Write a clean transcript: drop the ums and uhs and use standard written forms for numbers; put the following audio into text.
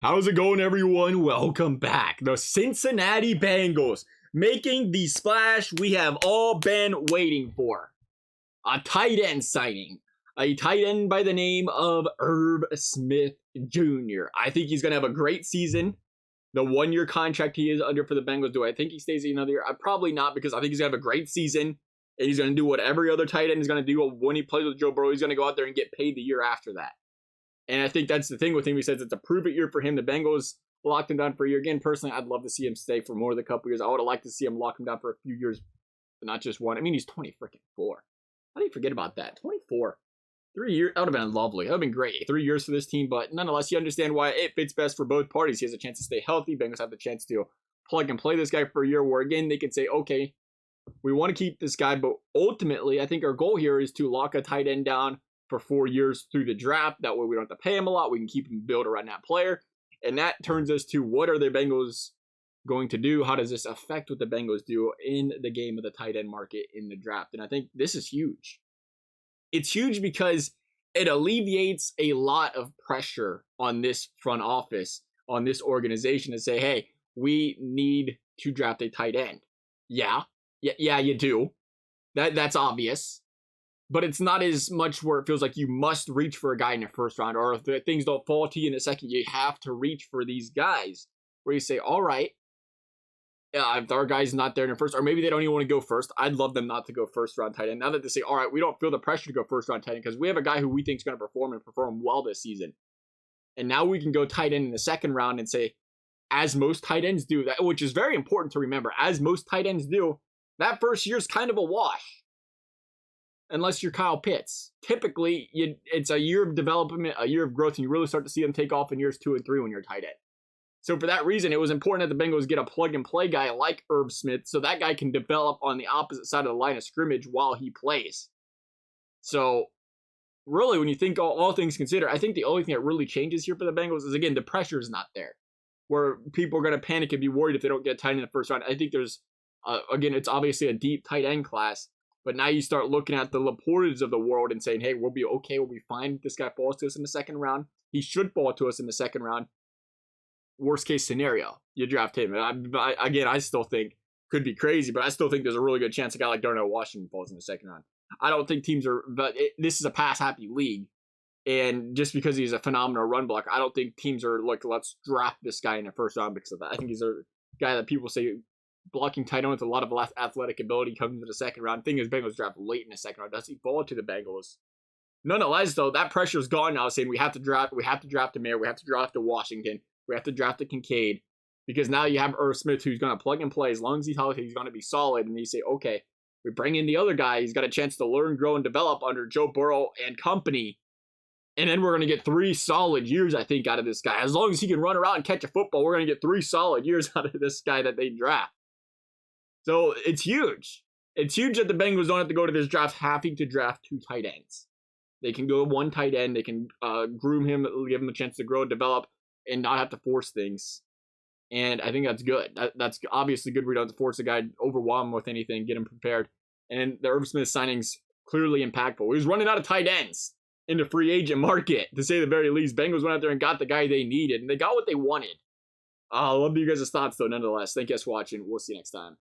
How's it going, everyone? Welcome back. The Cincinnati Bengals making the splash we have all been waiting for. A tight end signing. A tight end by the name of Irv Smith Jr. I think he's going to have a great season. The one-year contract he is under for the Bengals, do I think he stays another year? Probably not, because I think he's going to have a great season. And he's going to do what every other tight end is going to do when he plays with Joe Burrow. He's going to go out there and get paid the year after that. And I think that's the thing with him. He says it's a prove-it year for him. The Bengals locked him down for a year. Again, personally, I'd love to see him stay for more than a couple years. I would have liked to see him lock him down for a few years, but not just one. I mean, he's 24. How do you forget about that? 24. 3 years. That would have been lovely. That would have been great. 3 years for this team, but nonetheless, you understand why it fits best for both parties. He has a chance to stay healthy. Bengals have the chance to plug and play this guy for a year where, again, they could say, okay, we want to keep this guy, but ultimately, I think our goal here is to lock a tight end down for 4 years through the draft. That way we don't have to pay him a lot. We can keep him built around that player. And that turns us to, what are the Bengals going to do? How does this affect what the Bengals do in the game of the tight end market in the draft? And I think this is huge. It's huge because it alleviates a lot of pressure on this front office, on this organization, to say, hey, we need to draft a tight end. Yeah, you do. That's obvious. But it's not as much where it feels like you must reach for a guy in the first round, or if things don't fall to you in the second, you have to reach for these guys. Where you say, all right, if our guy's not there in the first, or maybe they don't even want to go first. I'd love them not to go first round tight end. Now that they say, all right, we don't feel the pressure to go first round tight end because we have a guy who we think is going to perform and perform well this season. And now we can go tight end in the second round and say, as most tight ends do, that, which is very important to remember, as most tight ends do, that first year is kind of a wash. Unless you're Kyle Pitts. Typically, it's a year of development, a year of growth, and you really start to see them take off in years 2 and 3 when you're tight end. So for that reason, it was important that the Bengals get a plug-and-play guy like Irv Smith, so that guy can develop on the opposite side of the line of scrimmage while he plays. So really, when you think all things considered, I think the only thing that really changes here for the Bengals is, again, the pressure is not there, where people are going to panic and be worried if they don't get tight end in the first round. I think there's, again, it's obviously a deep tight end class. But now you start looking at the Laportas of the world and saying, hey, we'll be okay. We'll be fine if this guy falls to us in the second round. He should fall to us in the second round. Worst case scenario, you draft him. I still think, could be crazy, but I still think there's a really good chance a guy like Darnell Washington falls in the second round. I don't think teams are, but this is a pass-happy league. And just because he's a phenomenal run blocker, I don't think teams are like, let's draft this guy in the first round because of that. I think he's a guy that people say, blocking tight end with a lot of athletic ability, comes into the second round. Thing is, Bengals draft late in the second round. Does he fall to the Bengals? Nonetheless, though, that pressure is gone now, saying we have to draft a Mayer, we have to draft a Washington, we have to draft a Kincaid, because now you have Irv Smith, who's going to plug and play. As long as he's healthy, he's going to be solid. And you say, okay, we bring in the other guy. He's got a chance to learn, grow, and develop under Joe Burrow and company. And then we're going to get 3 solid years, I think, out of this guy. As long as he can run around and catch a football, we're going to get 3 solid years out of this guy that they draft. So it's huge. It's huge that the Bengals don't have to go to this draft having to draft 2 tight ends. They can go 1 tight end. They can groom him, give him a chance to grow, develop, and not have to force things. And I think that's good. That's obviously good. We don't have to force a guy, overwhelm him with anything, get him prepared. And the Irv Smith signing's clearly impactful. He was running out of tight ends in the free agent market, to say the very least. Bengals went out there and got the guy they needed, and they got what they wanted. I love you guys' thoughts, though, nonetheless. Thank you guys for watching. We'll see you next time.